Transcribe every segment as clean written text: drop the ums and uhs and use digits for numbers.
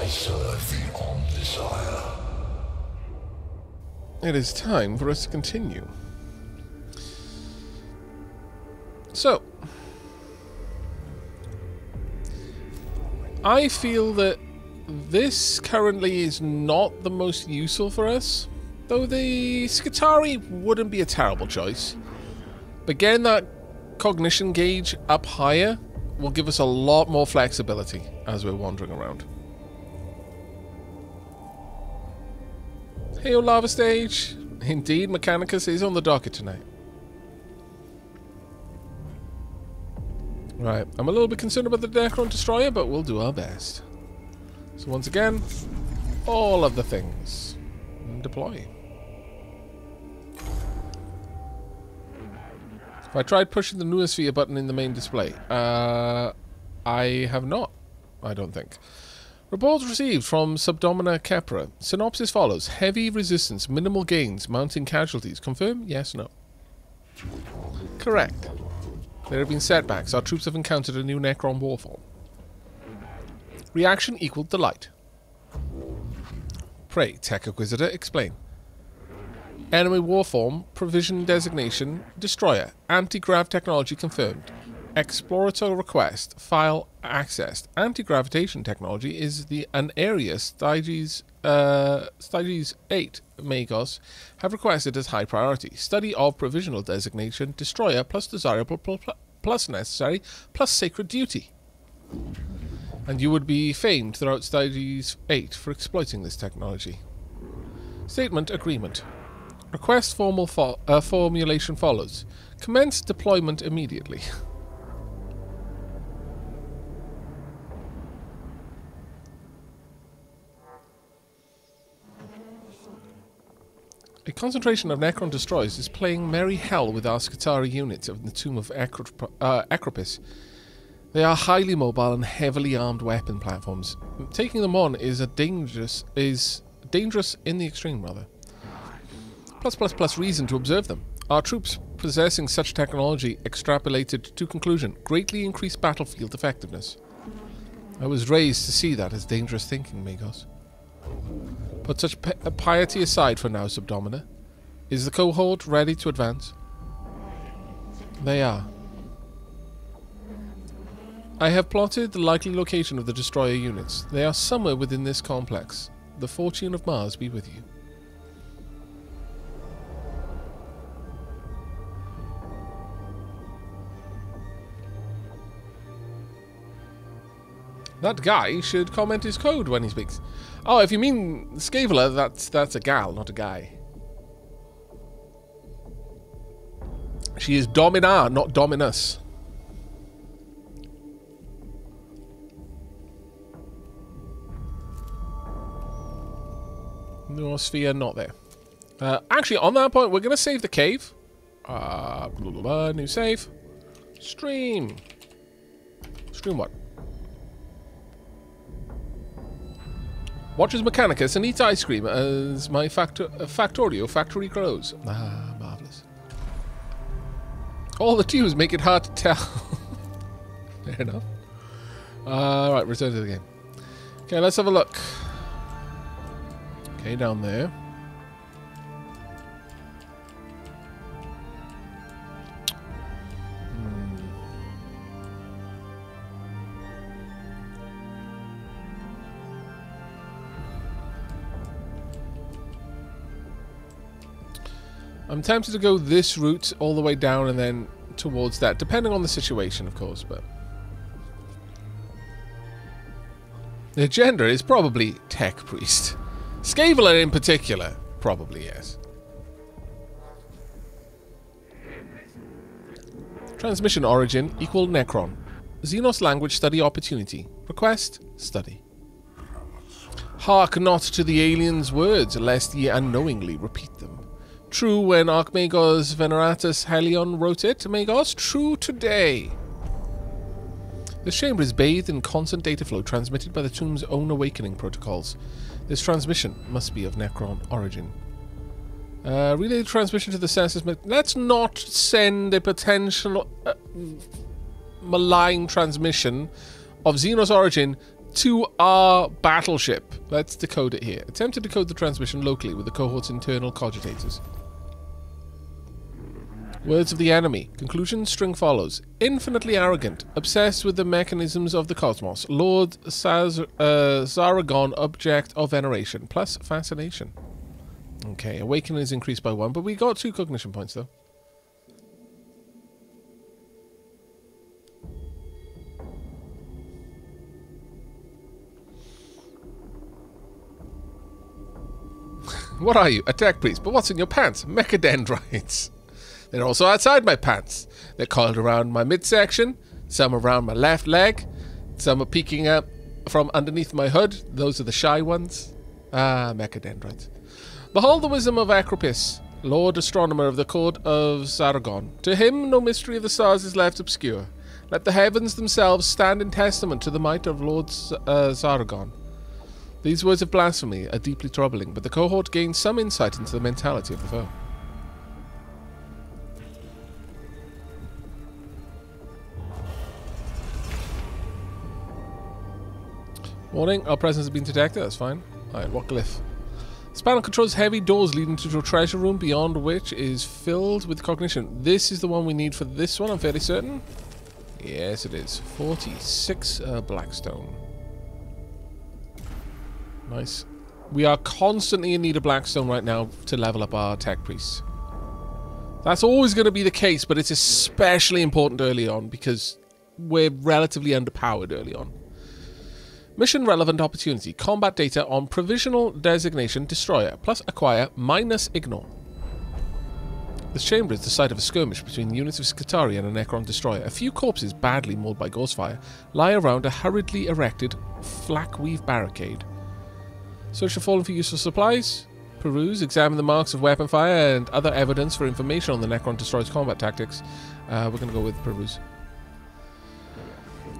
I serve the Omnissiah. It is time for us to continue. So, I feel that this currently is not the most useful for us, though the Skitarii wouldn't be a terrible choice. But getting that cognition gauge up higher will give us a lot more flexibility as we're wandering around. Hey, Lava Stage! Indeed, Mechanicus is on the docket tonight. Right, I'm a little bit concerned about the Necron Destroyer, but we'll do our best. So once again, all of the things. And deploy. Have I tried pushing the Noosphere button in the main display? I have not, I don't think. Reports received from Subdomina Kepra. Synopsis follows. Heavy resistance, minimal gains, mounting casualties. Confirm? Yes, no. Correct. There have been setbacks. Our troops have encountered a new Necron warfall. Reaction equal delight. Pray, Tech Inquisitor, explain. Enemy warform, provision designation, destroyer, anti-grav technology confirmed. Explorator request, file accessed. Anti-gravitation technology is an area Styges 8 Magos have requested as high priority. Study of provisional designation, destroyer plus desirable plus necessary plus sacred duty. And you would be famed throughout Styges 8 for exploiting this technology. Statement agreement. Request formal formulation follows. Commence deployment immediately. A concentration of Necron destroyers is playing merry hell with our Skitarii units of the Tomb of Acropis. They are highly mobile and heavily armed weapon platforms. Taking them on is dangerous in the extreme, rather. Plus reason to observe them. Our troops possessing such technology extrapolated to conclusion greatly increased battlefield effectiveness. I was raised to see that as dangerous thinking, Magos. Put such piety aside for now, Subdomina. Is the cohort ready to advance? They are. I have plotted the likely location of the destroyer units. They are somewhere within this complex. The fortune of Mars be with you. That guy should comment his code when he speaks. Oh, if you mean Scaveler, that's a gal, not a guy. She is Domina, not Dominus. Noosphere, not there. Actually, on that point, we're going to save the cave. New save. Stream. Stream what? Watches Mechanicus and eats ice cream as my factory grows. Ah, marvellous. All the twos make it hard to tell. Fair enough. Right, return to the game. Okay, let's have a look. Okay, down there. I'm tempted to go this route all the way down and then towards that, depending on the situation, of course, but... The gender is probably Tech Priest. Scaveler in particular, probably, yes. Transmission origin equal Necron. Xenos language study opportunity. Request, study. Hark not to the aliens' words, lest ye unknowingly repeat them. True when Archmagos Veneratus Helion wrote it, Magos, true today. This chamber is bathed in constant data flow transmitted by the tomb's own awakening protocols. This transmission must be of Necron origin. Relay the transmission to the sensors. Let's not send a potential malign transmission of Xenos origin to our battleship. Let's decode it here. Attempt to decode the transmission locally with the cohort's internal cogitators. Words of the enemy. Conclusion string follows. Infinitely arrogant. Obsessed with the mechanisms of the cosmos. Lord Zaragon, object of veneration. Plus fascination. Okay, awakening is increased by 1, but we got 2 cognition points though. What are you? A tech priest. But what's in your pants? Mechadendrites. They're also outside my pants. They're coiled around my midsection, some around my left leg, some are peeking up from underneath my hood. Those are the shy ones. Ah, mechadendrites. Behold the wisdom of Acropis, Lord Astronomer of the Court of Zaragon. To him no mystery of the stars is left obscure. Let the heavens themselves stand in testament to the might of Lord Zaragon. These words of blasphemy are deeply troubling, but the cohort gains some insight into the mentality of the foe. Warning, our presence has been detected, that's fine. Alright, what glyph? This panel controls heavy doors leading to a treasure room beyond which is filled with cognition. This is the one we need for this one, I'm fairly certain. Yes, it is. 46 Blackstone. Nice. We are constantly in need of Blackstone right now to level up our tech priests. That's always going to be the case, but it's especially important early on because we're relatively underpowered early on. Mission relevant opportunity. Combat data on provisional designation destroyer. Plus acquire minus ignore. This chamber is the site of a skirmish between the units of Skitarii and a Necron destroyer. A few corpses, badly mauled by ghost fire, lie around a hurriedly erected flak-weave barricade. Search for fallen for useful supplies. Peruse. Examine the marks of weapon fire and other evidence for information on the Necron destroyer's combat tactics. We're going to go with peruse.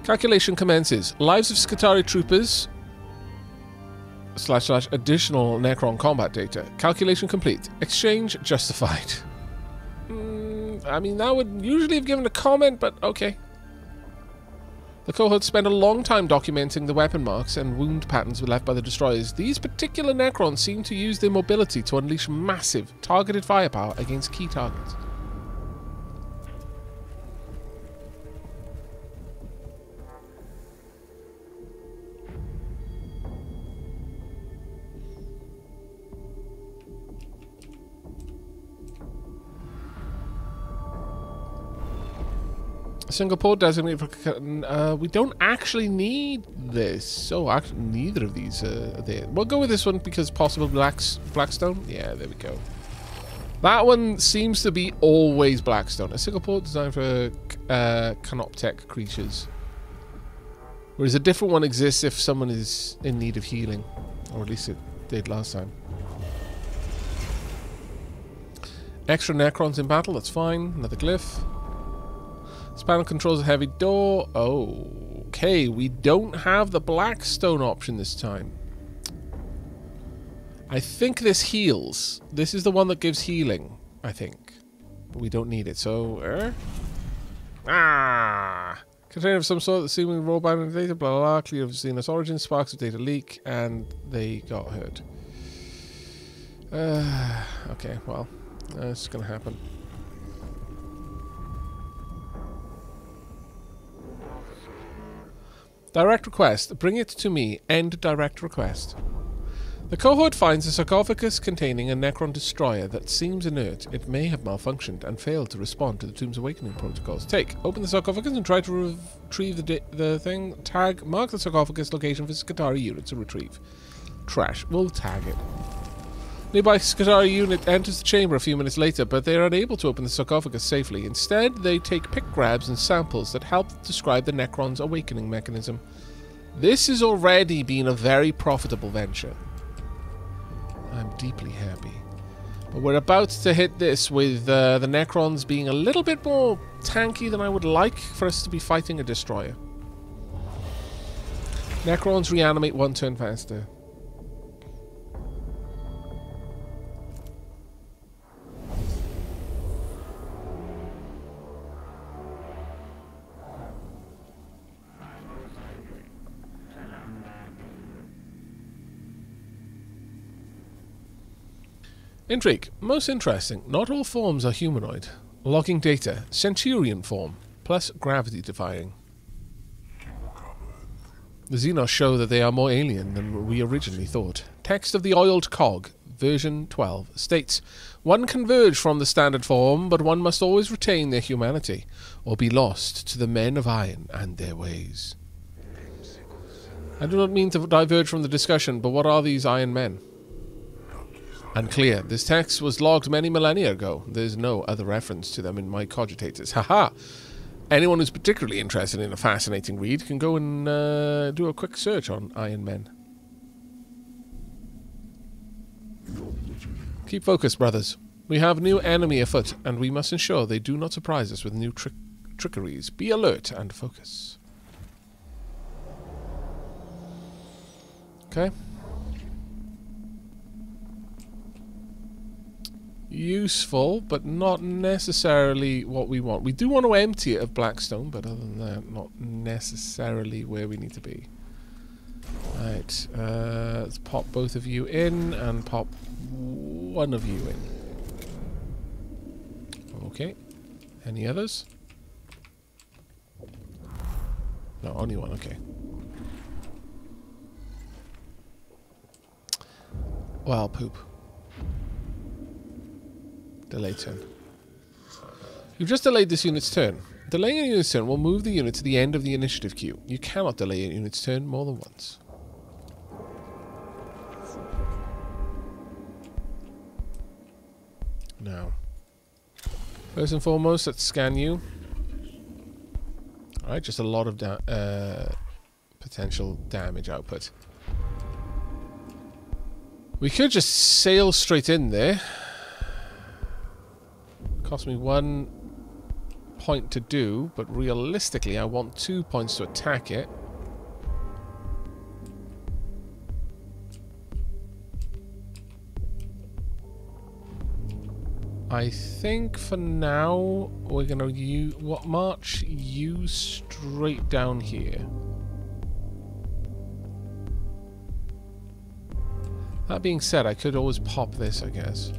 Calculation commences. Lives of Skitarii troopers / additional Necron combat data. Calculation complete. Exchange justified. I mean, that would usually have given a comment, but okay. The cohort spent a long time documenting the weapon marks and wound patterns left by the destroyers. These particular Necrons seem to use their mobility to unleash massive, targeted firepower against key targets. Single port designated for... we don't actually need this. So actually, neither of these are there. We'll go with this one because possible Blackstone. Yeah, there we go. That one seems to be always Blackstone. A single port designed for canoptech creatures. Whereas a different one exists if someone is in need of healing. Or at least it did last time. Extra Necrons in battle, that's fine. Another glyph. This panel controls a heavy door. Oh, okay. We don't have the Blackstone option this time. I think this heals. This is the one that gives healing, I think. But we don't need it, so... Container of some sort that seemingly raw bound data, blah, blah, blah. Clear of Xenos origin, sparks of data leak, and they got hurt. Okay, well, it's gonna happen. Direct request. Bring it to me. End direct request. The cohort finds a sarcophagus containing a Necron destroyer that seems inert. It may have malfunctioned and failed to respond to the Tomb's awakening protocols. Take. Open the sarcophagus and try to retrieve the thing. Tag. Mark the sarcophagus location for Skitarii unit to retrieve. Trash. We'll tag it. Nearby Skitarii unit enters the chamber a few minutes later, but they are unable to open the sarcophagus safely. Instead, they take pick grabs and samples that help describe the Necron's awakening mechanism. This has already been a very profitable venture. I'm deeply happy. But we're about to hit this with the Necrons being a little bit more tanky than I would like for us to be fighting a destroyer. Necrons reanimate 1 turn faster. Intrigue. Most interesting. Not all forms are humanoid. Logging data. Centurion form. Plus gravity defying. The Xenos show that they are more alien than we originally thought. Text of the Oiled Cog, version 12, states, one can verge from the standard form, but one must always retain their humanity, or be lost to the men of iron and their ways. I do not mean to diverge from the discussion, but what are these iron men? Unclear. This text was logged many millennia ago. There's no other reference to them in my cogitators. Haha! Anyone who's particularly interested in a fascinating read can go and do a quick search on Iron Men. Keep focused, brothers. We have a new enemy afoot, and we must ensure they do not surprise us with new trickeries. Be alert and focus. Okay. Useful, but not necessarily what we want. We do want to empty it of Blackstone, but other than that, not necessarily where we need to be. Right, let's pop both of you in and pop one of you in. Okay. Any others? No, only one, okay. Well, poop. Delay turn. You've just delayed this unit's turn. Delaying a unit's turn will move the unit to the end of the initiative queue. You cannot delay a unit's turn more than once. Now, first and foremost, let's scan you. Alright, just a lot of potential damage output. We could just sail straight in there. Cost me 1 point to do, but realistically I want 2 points to attack it. I think for now we're gonna march you straight down here. That being said, I could always pop this, I guess.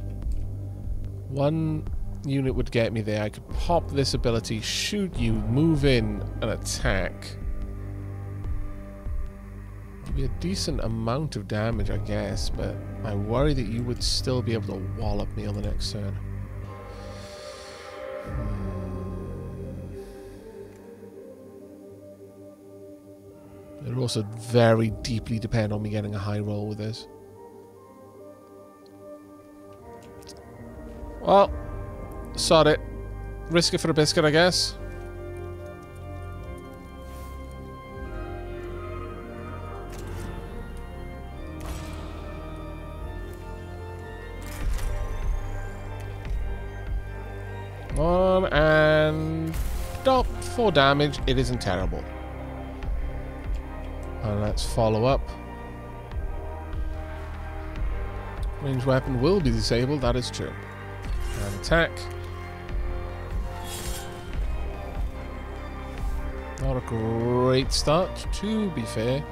One unit would get me there. I could pop this ability, shoot you, move in, and attack. It'd be a decent amount of damage, I guess, but I worry that you would still be able to wallop me on the next turn. It would also very deeply depend on me getting a high roll with this. Well, sod it. Risk it for a biscuit, I guess. And stop for damage. It isn't terrible. And let's follow up. Ranged weapon will be disabled, that is true. And attack. Not a great start, to be fair.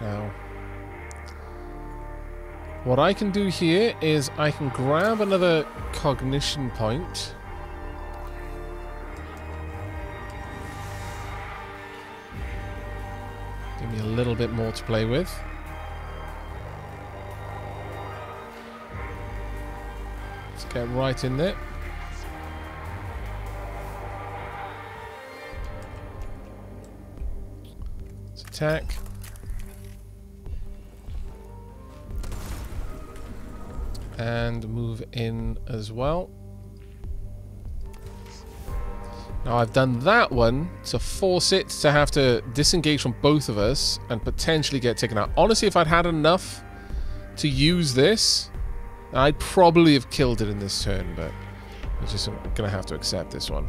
Now, what I can do here is I can grab another cognition point. Give me a little bit more to play with. Let's get right in there. Let's attack. And move in as well. Now I've done that one to force it to have to disengage from both of us and potentially get taken out. Honestly, if I'd had enough to use this, I'd probably have killed it in this turn, but I'm just going to have to accept this one.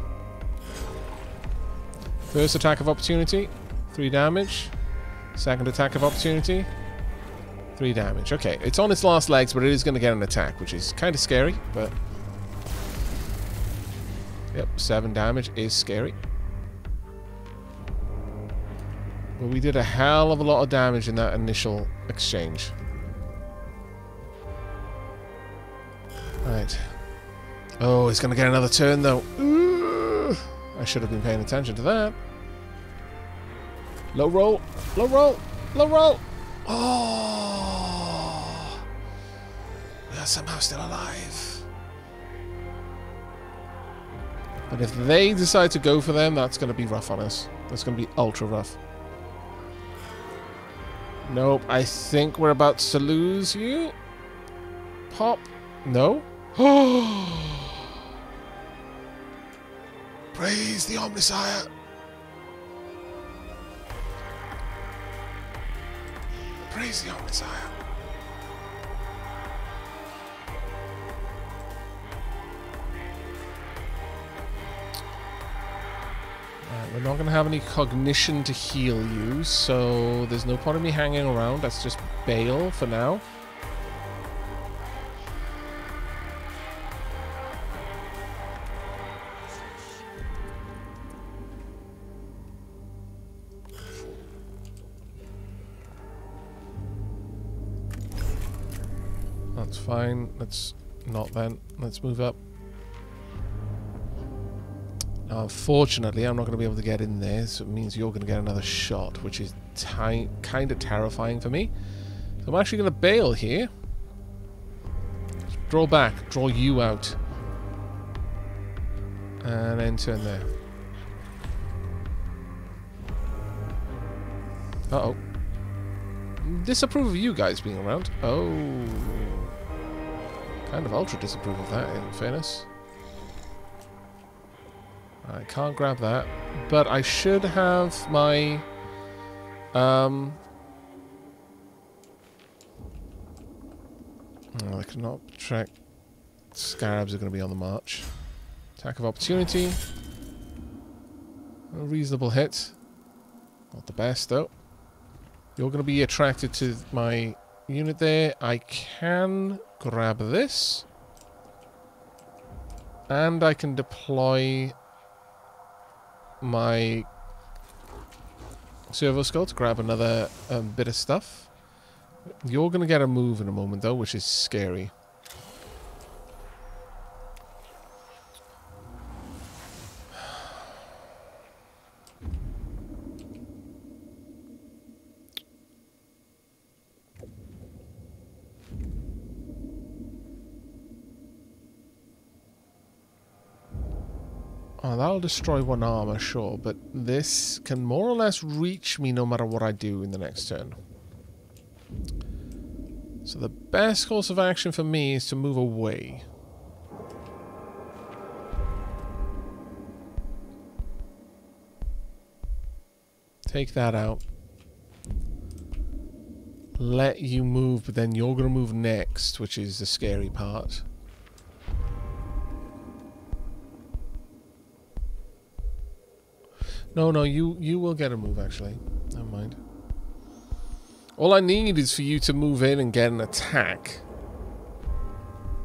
First attack of opportunity, 3 damage. Second attack of opportunity, 3 damage. Okay, it's on its last legs, but it is going to get an attack, which is kind of scary, but... Yep, 7 damage is scary. But we did a hell of a lot of damage in that initial exchange. Right. Oh, he's going to get another turn, though. Ooh, I should have been paying attention to that. Low roll. Low roll. Low roll. Oh. We are somehow still alive. But if they decide to go for them, that's going to be rough on us. That's going to be ultra rough. Nope, I think we're about to lose you. Pop. No? Praise the Omnissiah. Praise the Omnissiah. We're not going to have any cognition to heal you, so there's no point in me hanging around. Let's just bail for now. That's fine. Let's not then. Let's move up. Unfortunately, I'm not going to be able to get in there, so it means you're going to get another shot, which is kind of terrifying for me. So I'm actually going to bail here. Just draw back. Draw you out. And then turn there. Uh-oh. Disapprove of you guys being around. Oh. Kind of ultra disapprove of that, in fairness. I can't grab that, but I should have my I cannot track. Scarabs are going to be on the march. Attack of opportunity. A reasonable hit. Not the best though. You're going to be attracted to my unit there. I can grab this, and I can deploy my servo skull to grab another bit of stuff. You're going to get a move in a moment, though, which is scary. Oh, that'll destroy one armor, sure, but this can more or less reach me no matter what I do in the next turn. So the best course of action for me is to move away. Take that out. Let you move, but then you're going to move next, which is the scary part. No, you will get a move, actually. Never mind. All I need is for you to move in and get an attack.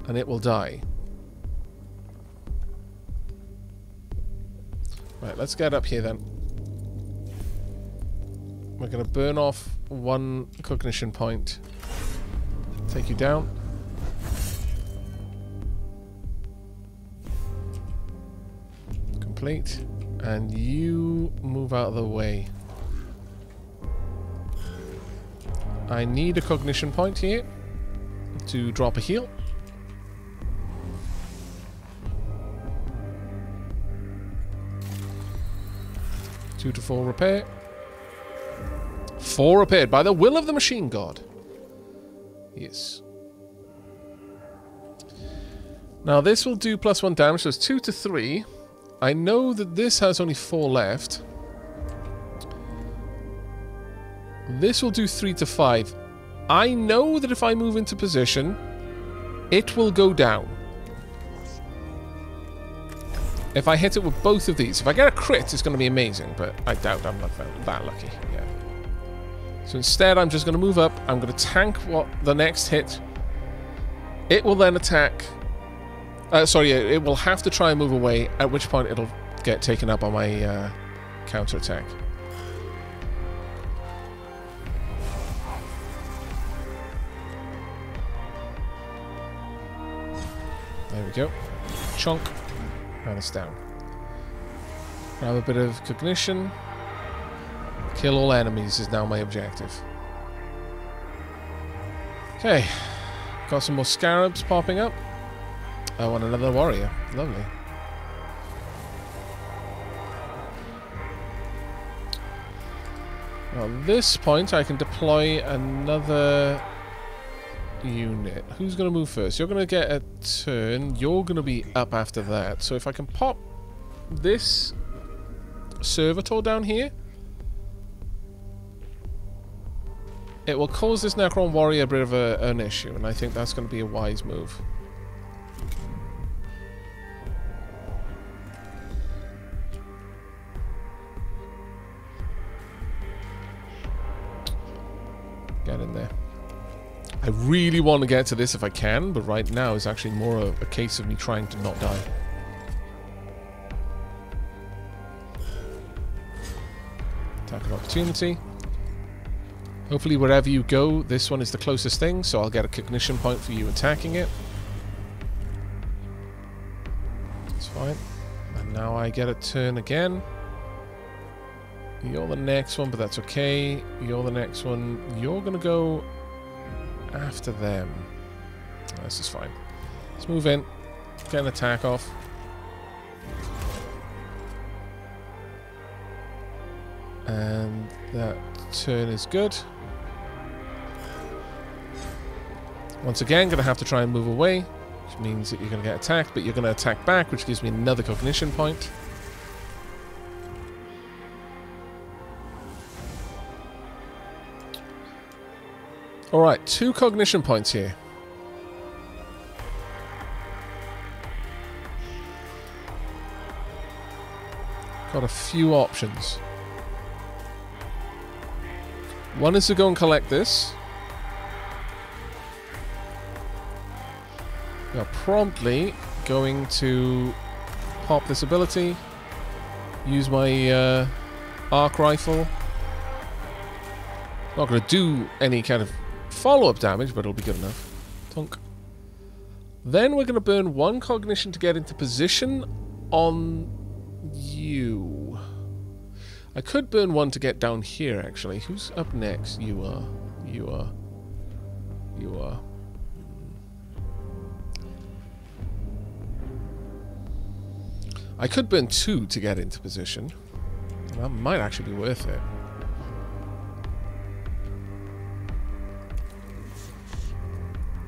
And it will die. Right, let's get up here then. We're going to burn off one cognition point. Take you down. Complete. And you move out of the way. I need a cognition point here to drop a heal. Two to 4 repair. 4 repaired by the will of the machine god. Yes. Now this will do +1 damage, so it's 2 to 3. I know that this has only 4 left. This will do 3 to 5. I know that if I move into position, it will go down. If I hit it with both of these. If I get a crit, it's going to be amazing, but I doubt I'm not that lucky. Yeah. So instead, I'm just going to move up. I'm going to tank what the next hit. It will then attack. Sorry, it will have to try and move away, at which point it'll get taken up on my counter-attack. go. Chunk. And it's down. Grab a bit of cognition. Kill all enemies is now my objective. Okay. Got some more scarabs popping up. I want another warrior. Lovely. Well, at this point, I can deploy another unit. Who's going to move first? You're going to get a turn. You're going to be up after that. So if I can pop this servitor down here, it will cause this Necron warrior a bit of an issue, and I think that's going to be a wise move. Get in there. I really want to get to this if I can, but right now it's actually more a case of me trying to not die. Attack of opportunity. Hopefully wherever you go, this one is the closest thing, so I'll get a cognition point for you attacking it. That's fine. And now I get a turn again. You're the next one, but that's okay. You're the next one. You're going to go after them. This is fine. Let's move in. Get an attack off. And that turn is good. Once again, going to have to try and move away, which means that you're going to get attacked, but you're going to attack back, which gives me another cognition point. Alright, 2 cognition points here. Got a few options. One is to go and collect this. We are promptly going to pop this ability. Use my arc rifle. Not going to do any kind of follow-up damage, but it'll be good enough. Tunk. Then we're going to burn 1 cognition to get into position on you. I could burn 1 to get down here, actually. Who's up next? You are. You are. You are. I could burn 2 to get into position. That might actually be worth it.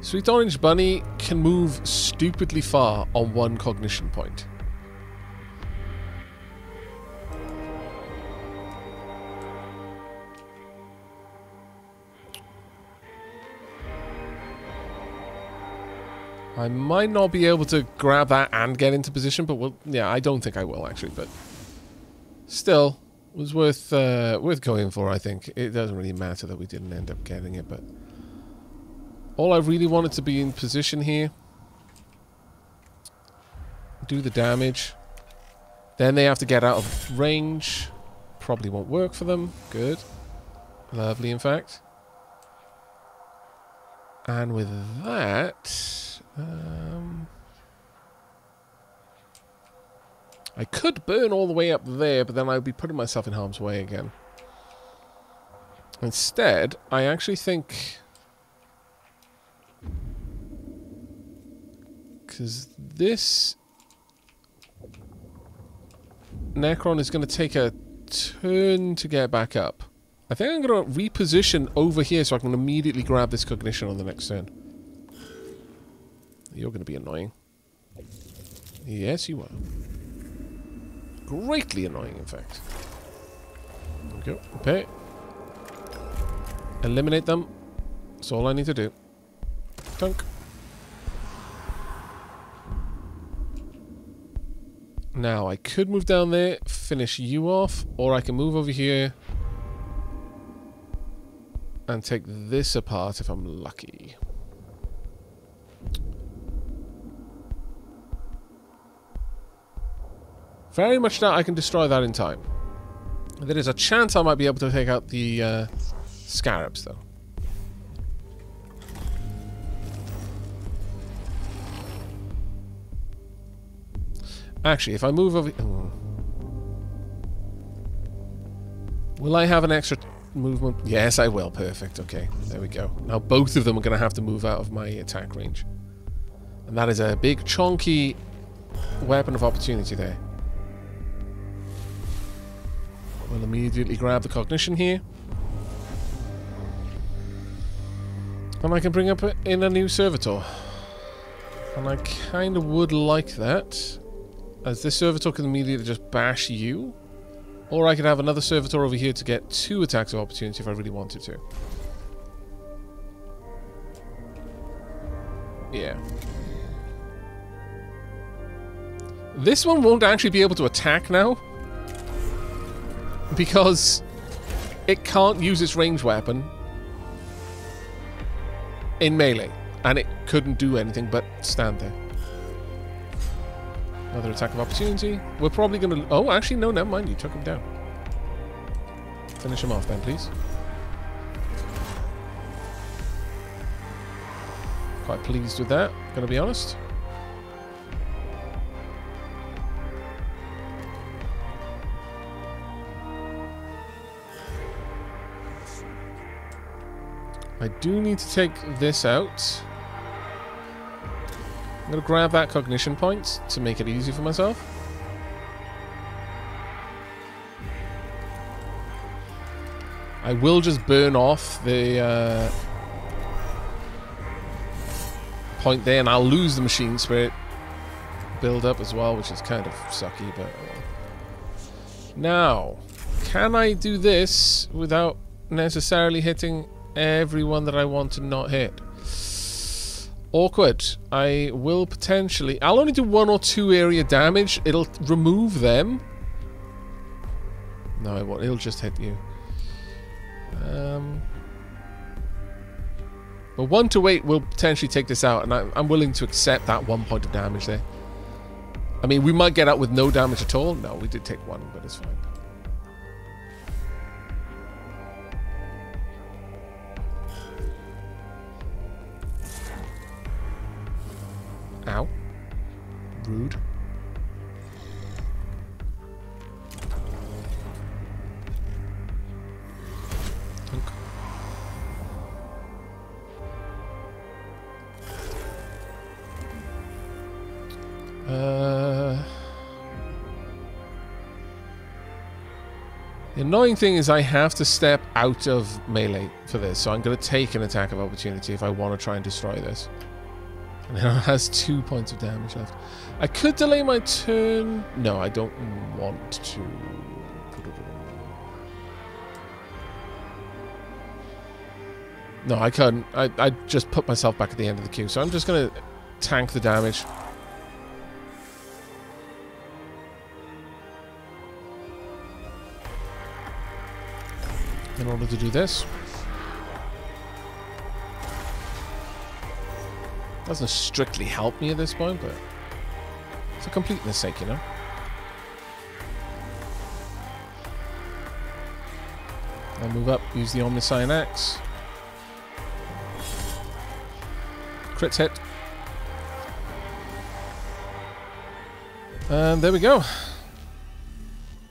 Sweet Orange Bunny can move stupidly far on 1 cognition point. I might not be able to grab that and get into position, but we'll, yeah, I don't think I will actually, but still, it was worth going for, I think. It doesn't really matter that we didn't end up getting it, but all I really wanted to be in position here. Do the damage. Then they have to get out of range. Probably won't work for them. Good. Lovely, in fact. And with that, I could burn all the way up there, but then I'd be putting myself in harm's way again. Instead, I actually think, because this Necron is going to take a turn to get back up. I think I'm going to reposition over here so I can immediately grab this cognition on the next turn. You're going to be annoying. Yes, you are. Greatly annoying, in fact. There we go. Okay. Eliminate them. That's all I need to do. Dunk. Now, I could move down there, finish you off, or I can move over here and take this apart if I'm lucky. Very much doubt I can destroy that in time. There is a chance I might be able to take out the scarabs, though. Actually, if I move over... Will I have an extra movement? Yes, I will. Perfect. Okay, there we go. Now both of them are going to have to move out of my attack range. And that is a big, chunky weapon of opportunity there. We'll immediately grab the cognition here. And I can bring up in a new servitor. And I kind of would like that, as this servitor can immediately just bash you. Or I could have another servitor over here to get 2 attacks of opportunity if I really wanted to. Yeah. This one won't actually be able to attack now, because it can't use its ranged weapon in melee, and it couldn't do anything but stand there. Another attack of opportunity. We're probably going to... Oh, actually, no, never mind. You took him down. Finish him off then, please. Quite pleased with that, gonna be honest. I do need to take this out. I'm going to grab that cognition point to make it easy for myself. I will just burn off the point there, and I'll lose the machine spirit build up as well, which is kind of sucky, but... Now, can I do this without necessarily hitting everyone that I want to not hit? Awkward. I will potentially... I'll only do 1 or 2 area damage. It'll remove them. No, it won't. It'll just hit you. But 1 to 8 will potentially take this out, and I'm willing to accept that 1 point of damage there. I mean, we might get out with no damage at all. No, we did take 1, but it's fine. Ow. Rude. The annoying thing is I have to step out of melee for this, so I'm going to take an attack of opportunity if I want to try and destroy this. And it has 2 points of damage left. I could delay my turn. No, I don't want to. No, I couldn't. I just put myself back at the end of the queue, so I'm just going to tank the damage. In order to do this. Doesn't strictly help me at this point, but for completeness sake, you know. I'll move up, use the Omnissiah axe. Crit hit. And there we go.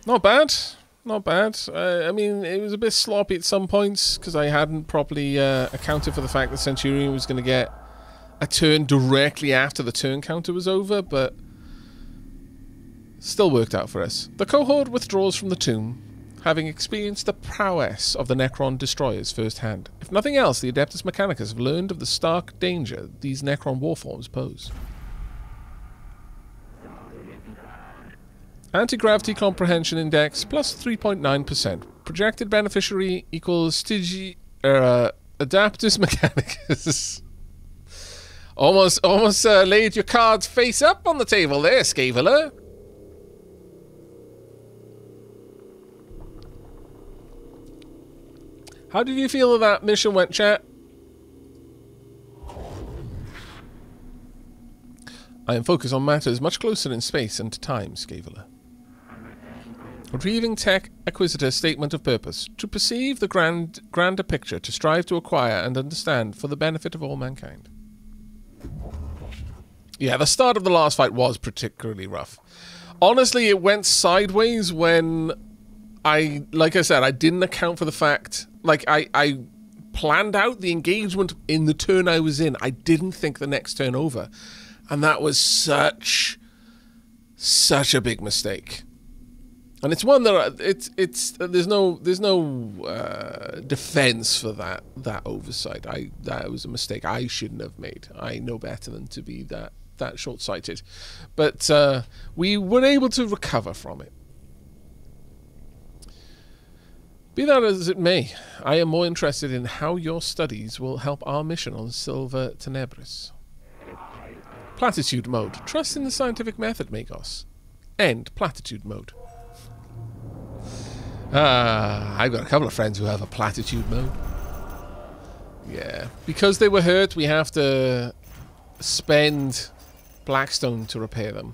Not bad. Not bad. I mean, it was a bit sloppy at some points because I hadn't properly accounted for the fact that Centurion was going to get a turn directly after the turn counter was over, but still worked out for us. The cohort withdraws from the tomb, having experienced the prowess of the Necron destroyers firsthand. If nothing else, the Adeptus Mechanicus have learned of the stark danger these Necron warforms pose. Anti-gravity comprehension index plus 3.9%. Projected beneficiary equals Adaptus Mechanicus. Almost laid your cards face up on the table there, Scaveler. How did you feel that mission went, chat? I am focused on matters much closer in space and time, Scaveler. Retrieving Tech Acquisitor Statement of Purpose. To perceive the grander picture, to strive to acquire and understand for the benefit of all mankind. Yeah, the start of the last fight was particularly rough. Honestly, it went sideways when like I said, I didn't account for the fact, like, I planned out the engagement in the turn I was in. I didn't think the next turn over. And that was such a big mistake. And it's one that there's no defense for that oversight. That was a mistake I shouldn't have made. I know better than to be that short-sighted. But we were able to recover from it. Be that as it may, I am more interested in how your studies will help our mission on Silver Tenebris. Platitude mode. Trust in the scientific method, Magos. End platitude mode. I've got a couple of friends who have a platitude mode. Yeah. Because they were hurt, we have to spend Blackstone to repair them.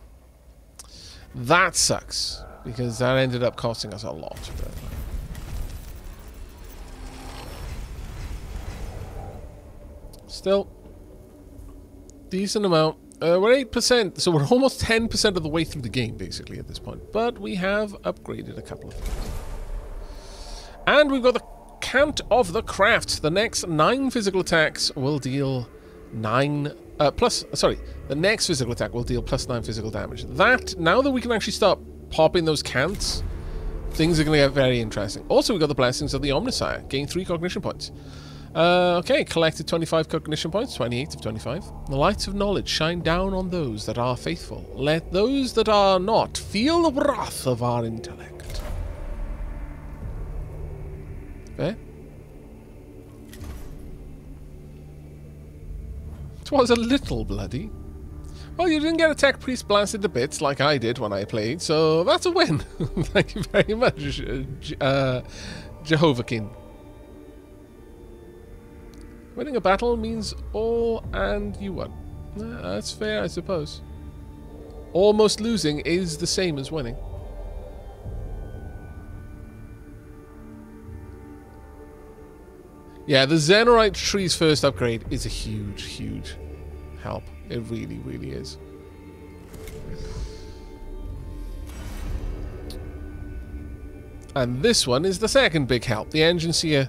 That sucks. Because that ended up costing us a lot. Still, decent amount. We're 8%, so we're almost 10% of the way through the game, basically, at this point. But we have upgraded a couple of things. And we've got the Count of the Craft. The next 9 physical attacks will deal 9... the next physical attack will deal plus 9 physical damage. That, now that we can actually start popping those counts, things are going to get very interesting. Also, we've got the Blessings of the Omnissiah. Gain 3 cognition points. Okay, collected 25 cognition points, 28 of 25. The lights of knowledge shine down on those that are faithful. Let those that are not feel the wrath of our intellect. Fair? It was a little bloody. Well, you didn't get a tech priest blasted to bits like I did when I played, so that's a win. Thank you very much, Jehovahkin. Winning a battle means all and you won. That's fair, I suppose. Almost losing is the same as winning. Yeah, the Xenorite tree's first upgrade is a huge help. It really, really is. And this one is the second big help. The Engine Seer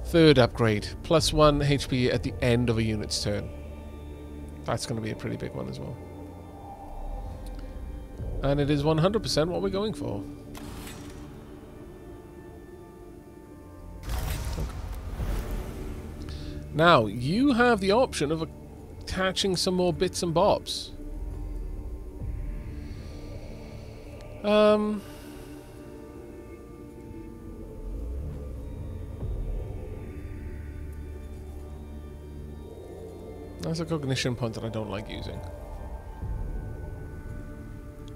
third upgrade. Plus 1 HP at the end of a unit's turn. That's going to be a pretty big one as well. And it is 100% what we're going for. Now, you have the option of attaching some more bits and bobs. That's a cognition point that I don't like using.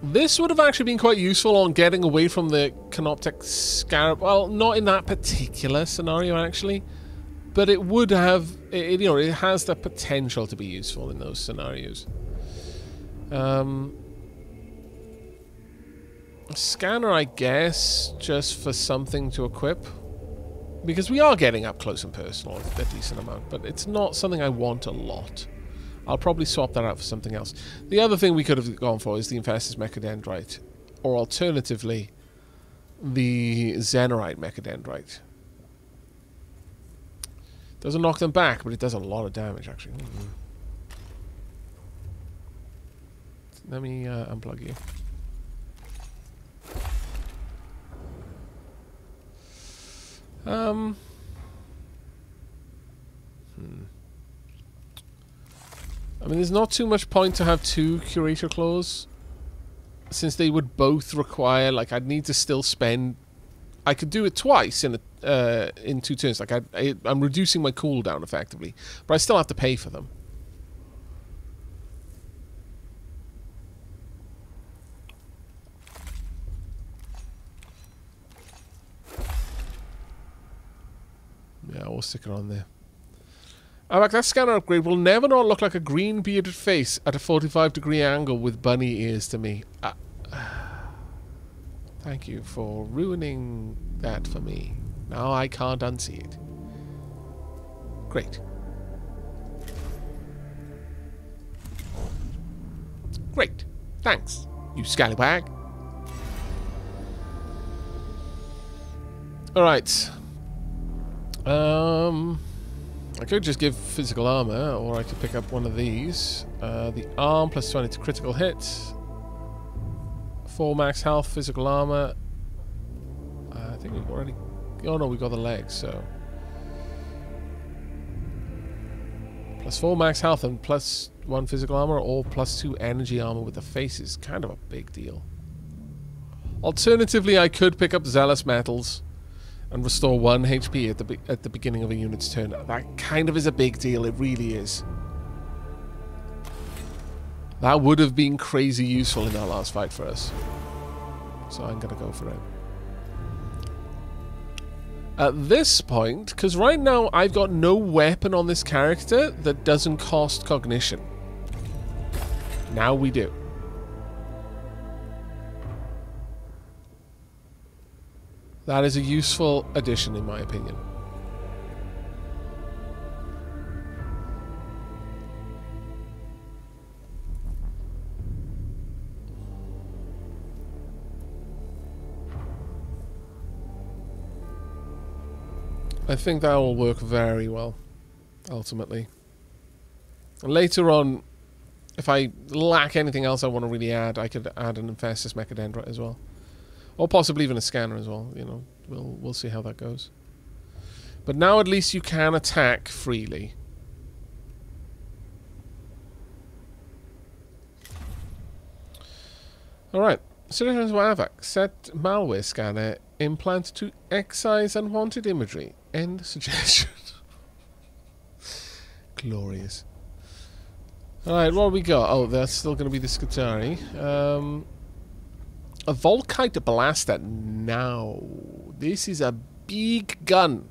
This would have actually been quite useful on getting away from the Canoptek Scarab. Well, not in that particular scenario, actually. But it would have, you know, it has the potential to be useful in those scenarios. Scanner, I guess, just for something to equip. Because we are getting up close and personal a decent amount, but it's not something I want a lot. I'll probably swap that out for something else. The other thing we could have gone for is the Infestus Mechadendrite. Or alternatively, the Xenorite Mechadendrite. Doesn't knock them back, but it does a lot of damage, actually. Let me unplug you. I mean, there's not too much point to have 2 Curator Claws, since they would both require, like, I'd need to still spend... I could do it twice in 2 turns. Like, I'm reducing my cooldown, effectively, but I still have to pay for them. Yeah, we'll stick it on there. Aavak, that scanner upgrade will never not look like a green bearded face at a 45-degree angle with bunny ears to me. Thank you for ruining that for me. Now I can't unsee it. Great. Great. Thanks. You scallywag. Alright. I could just give physical armor, or I could pick up one of these. The arm plus 20 to critical hit. 4 max health, physical armor. I think we've already... Oh no, we got the legs, so... Plus 4 max health and plus 1 physical armor, or plus 2 energy armor with the face is kind of a big deal. Alternatively, I could pick up Zealous Metals and restore 1 HP at the beginning of a unit's turn. That kind of is a big deal, it really is. That would have been crazy useful in our last fight for us. So I'm going to go for it. At this point, because right now I've got no weapon on this character that doesn't cost cognition. Now we do. That is a useful addition in my opinion. I think that will work very well, ultimately. And later on, if I lack anything else I want to really add, I could add an Infestus Mechadendrite as well. Or possibly even a scanner as well, you know. We'll see how that goes. But now at least you can attack freely. Alright. Citizens of Aavak. Set malware scanner. Implant to excise unwanted imagery. End suggestion. Glorious. Alright, what have we got? Oh, that's still going to be the Skitarii. A Volkite Blaster. Now, this is a big gun.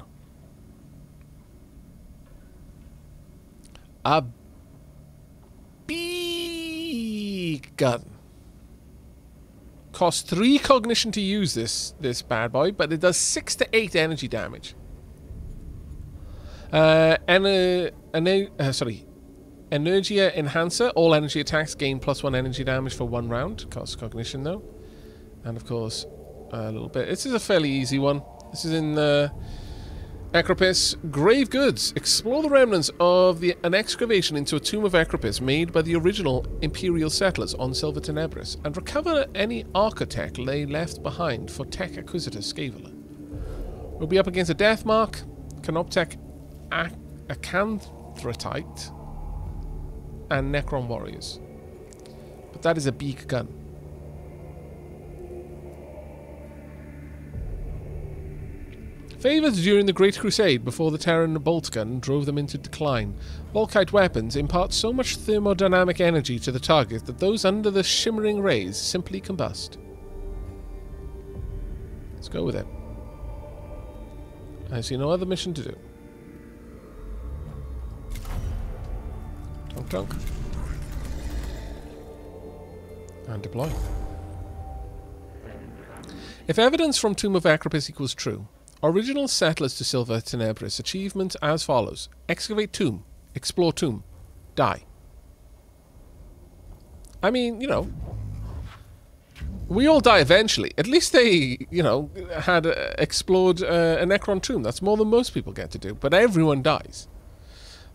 A big gun. Costs 3 cognition to use this bad boy, but it does 6 to 8 energy damage. Energia Enhancer. All energy attacks gain +1 energy damage for 1 round. Costs cognition though. And of course, a little bit. This is a fairly easy one. This is in Ecropis. Grave Goods. Explore the remnants of an excavation into a tomb of Ecropis made by the original Imperial settlers on Silver Tenebris, and recover any architect they left behind for Tech Acquisitor Scaveler. We'll be up against a Deathmark, Canoptech Acanthratite, and Necron Warriors. But that is a big gun. Favoured during the Great Crusade before the Terran bolt gun drove them into decline, Volkite weapons impart so much thermodynamic energy to the target that those under the shimmering rays simply combust. Let's go with it. I see no other mission to do. Tonk tonk. And deploy. If evidence from Tomb of Ecropis equals true, original settlers to Silver Tenebris achievement as follows. Excavate tomb. Explore tomb. Die. I mean, you know, we all die eventually. At least they, you know, had explored a Necron tomb. That's more than most people get to do. But everyone dies.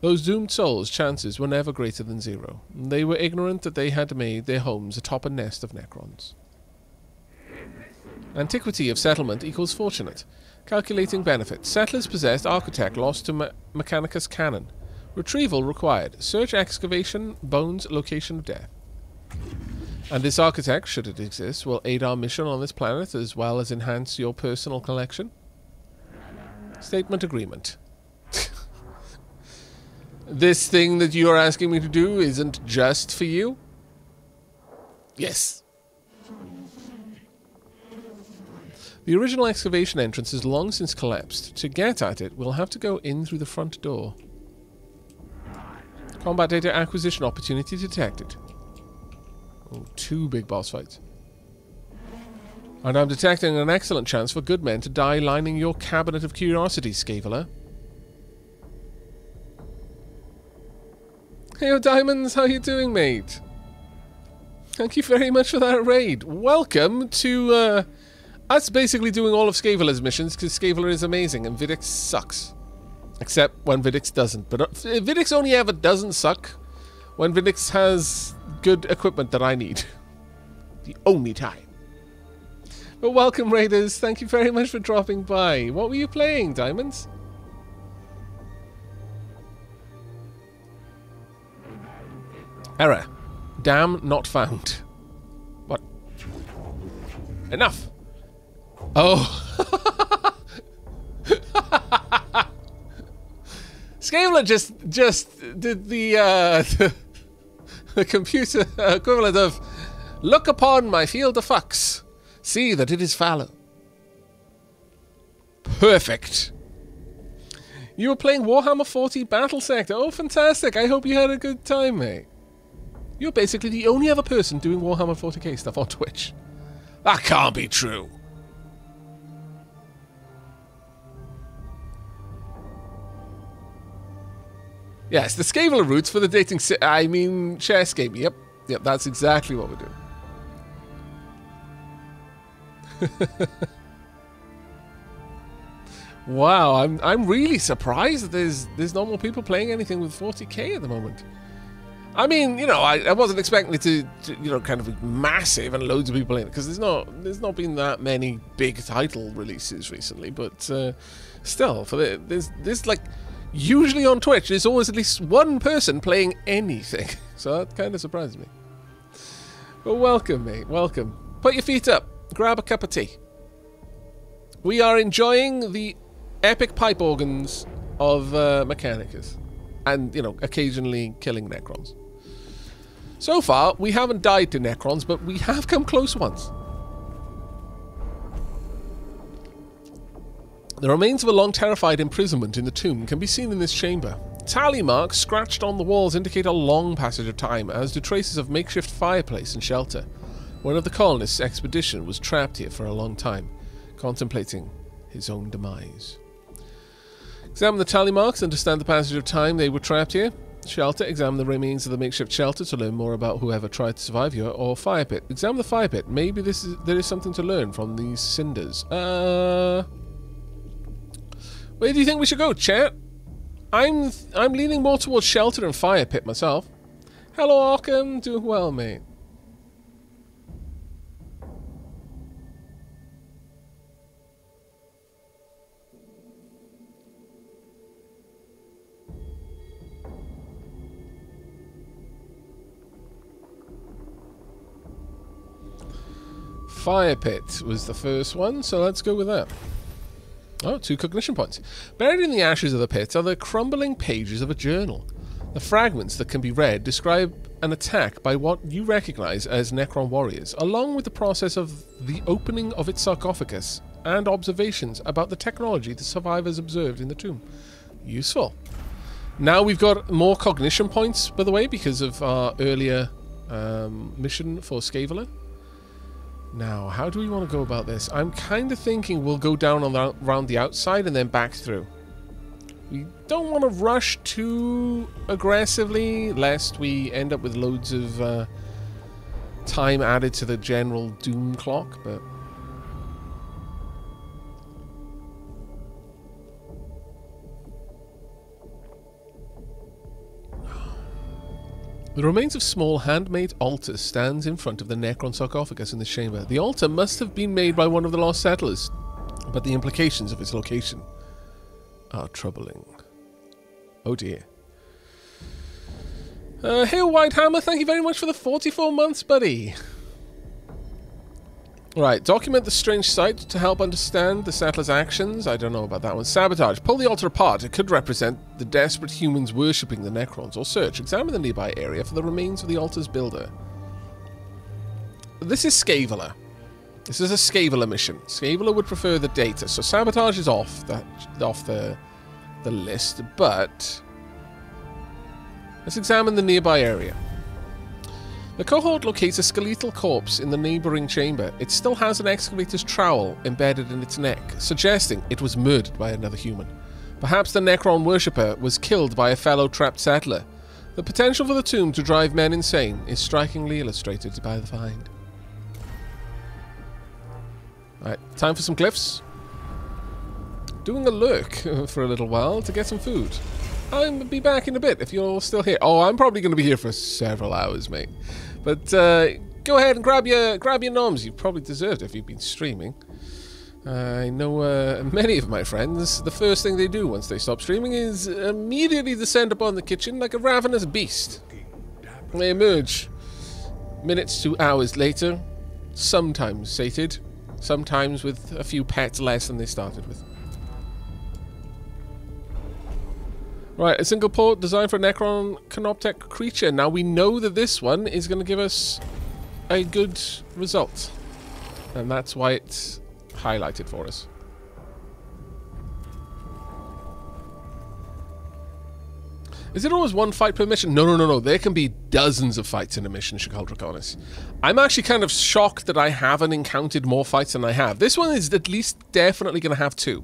Those doomed souls' chances were never greater than 0. They were ignorant that they had made their homes atop a nest of Necrons. Antiquity of settlement equals fortunate. Calculating benefit. Settlers possessed architect lost to Mechanicus cannon. Retrieval required. Search excavation, bones, location of death. And this architect, should it exist, will aid our mission on this planet as well as enhance your personal collection. Statement agreement. This thing that you are asking me to do isn't just for you? Yes. The original excavation entrance has long since collapsed. To get at it, we'll have to go in through the front door. Combat data acquisition opportunity detected. Oh, 2 big boss fights. And I'm detecting an excellent chance for good men to die lining your cabinet of curiosities, Scaveler. Hey, Diamonds, how you doing, mate? Thank you very much for that raid. Welcome to us basically doing all of Scavela's missions, because Scavela is amazing and Vidix sucks. Except when Vidix doesn't. But Vidix only ever doesn't suck when Vidix has good equipment that I need. The only time. But welcome, Raiders. Thank you very much for dropping by. What were you playing, Diamonds? Error. Dam not found. What? Enough. Oh. Scavela just did the computer equivalent of look upon my field of fucks. See that it is fallow. Perfect. You were playing Warhammer 40 Battle Sector. Oh, fantastic. I hope you had a good time, mate. You're basically the only other person doing Warhammer 40k stuff on Twitch. That can't be true. Yes, the Scavela routes for the dating chess game. Yep, that's exactly what we're doing. Wow, I'm really surprised that there's not more people playing anything with 40k at the moment. I mean, you know, I wasn't expecting it to you know, kind of be massive and loads of people in it, because there's not been that many big title releases recently. But still, for there's like usually on Twitch there's always at least one person playing anything, so that kind of surprised me. But welcome, mate, welcome. Put your feet up, grab a cup of tea. We are enjoying the epic pipe organs of Mechanicus, and you know, occasionally killing Necrons. So far, we haven't died to Necrons, but we have come close once. The remains of a long terrified imprisonment in the tomb can be seen in this chamber. Tally marks scratched on the walls indicate a long passage of time, as do traces of makeshift fireplace and shelter. One of the colonists' expedition was trapped here for a long time, contemplating his own demise. Examine the tally marks, understand the passage of time they were trapped here. Shelter, examine the remains of the makeshift shelter to learn more about whoever tried to survive here. Or fire pit, examine the fire pit. Maybe there is something to learn from these cinders. Where do you think we should go, chat? I'm leaning more towards shelter and fire pit myself. Hello, Arkham. Doing well, mate. Fire pit was the first one, so let's go with that. Oh, 2 cognition points. Buried in the ashes of the pit are the crumbling pages of a journal. The fragments that can be read describe an attack by what you recognize as Necron warriors, along with the process of the opening of its sarcophagus and observations about the technology the survivors observed in the tomb. Useful. Now we've got more cognition points, by the way, because of our earlier mission for Scavela. Now, how do we want to go about this? I'm kind of thinking we'll go down on around the outside and then back through. We don't want to rush too aggressively, lest we end up with loads of time added to the general doom clock, but... The remains of small handmade altars stands in front of the Necron sarcophagus in the chamber. The altar must have been made by one of the lost settlers, but the implications of its location are troubling. Oh dear. Hey, Whitehammer, thank you very much for the 44 months, buddy. Right, document the strange sight to help understand the settler's actions. I don't know about that one. Sabotage. Pull the altar apart. It could represent the desperate humans worshipping the Necrons. Or search. Examine the nearby area for the remains of the altar's builder. This is Scavela. This is a Scavela mission. Scavela would prefer the data, so sabotage is off the list, but let's examine the nearby area. The cohort locates a skeletal corpse in the neighbouring chamber. It still has an excavator's trowel embedded in its neck, suggesting it was murdered by another human. Perhaps the Necron worshipper was killed by a fellow trapped settler. The potential for the tomb to drive men insane is strikingly illustrated by the find. Alright, time for some glyphs. Doing a lurk for a little while to get some food. I'll be back in a bit if you're still here. Oh, I'm probably going to be here for several hours, mate. But go ahead and grab your noms. You probably deserved it if you've been streaming. I know many of my friends, the first thing they do once they stop streaming is immediately descend upon the kitchen like a ravenous beast. They emerge minutes to hours later, sometimes sated, sometimes with a few pets less than they started with. Right, a single port designed for a Necron Canoptech creature. Now we know that this one is going to give us a good result. And that's why it's highlighted for us. Is it always one fight per mission? No. There can be dozens of fights in a mission, Shakal Draconis. I'm actually kind of shocked that I haven't encountered more fights than I have. This one is at least definitely going to have 2.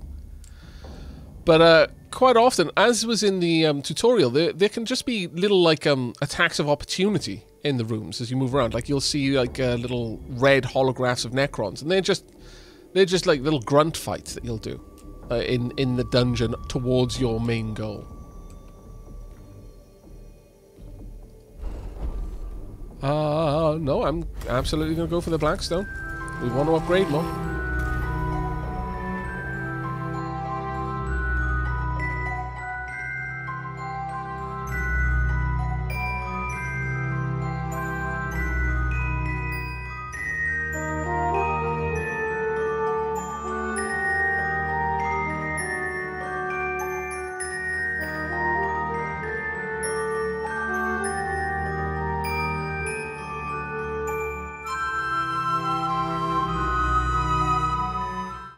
But quite often, as was in the tutorial, there can just be little like attacks of opportunity in the rooms as you move around. Like you'll see like little red holographs of Necrons, and they're just like little grunt fights that you'll do in the dungeon towards your main goal. No, I'm absolutely going to go for the Blackstone. We want to upgrade more.